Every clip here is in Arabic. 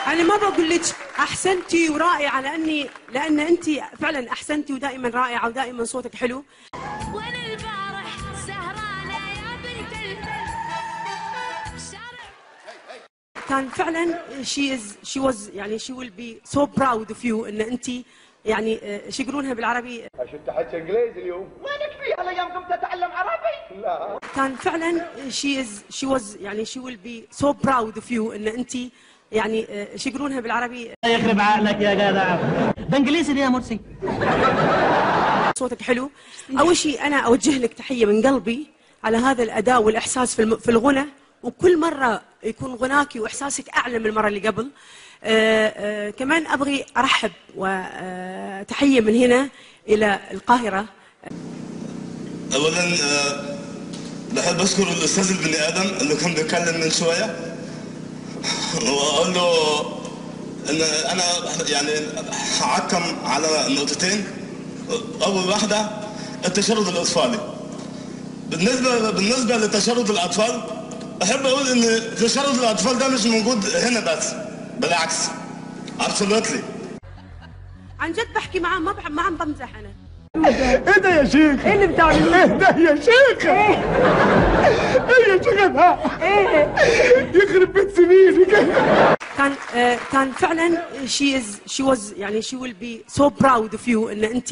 أنا ما بقول لك أحسنتي ورائعة لأن أنت فعلا أحسنتي ودائما رائعة ودائما صوتك حلو. وأنا البارح سهرانة يا بنت الشارع. كان فعلا she was يعني she will be so proud of you إن أنت يعني شو يقولونها بالعربي؟ عشان تحكي انجليزي اليوم. وينك فيها الايام قمت اتعلم عربي؟ لا. كان فعلا she was يعني she will be so proud of you إن أنت يعني شو يقولونها بالعربي؟ يخرب عقلك يا جدع، ده انجليزي دي يا مرسي. صوتك حلو. اول شيء انا اوجه لك تحيه من قلبي على هذا الاداء والاحساس في الغنى، وكل مره يكون غناكي واحساسك اعلى من المره اللي قبل. كمان ابغي ارحب وتحيه من هنا الى القاهره. اولا بحب اشكر الاستاذ البني ادم اللي كان بيتكلم من شويه، واقول له ان انا يعني هعكم على نقطتين. اول واحده التشرد الاطفالي. بالنسبه لتشرد الاطفال، احب اقول ان تشرد الاطفال ده مش موجود هنا بس، بالعكس ابسولوتلي. عن جد بحكي معاه، ما عم بمزح انا. ايه ده يا شيخ؟ ايه اللي بتعمله؟ ايه ده يا شيخ؟ ايه يا شيخ ده؟ ايه يخرب بيت سنيني كده. كان فعلا she was يعني she will be so proud of you ان انت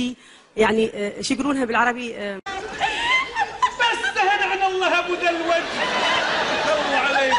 يعني شو يقولونها بالعربي؟ بس هنا عن الله ابو ذا الوجه. الله عليك.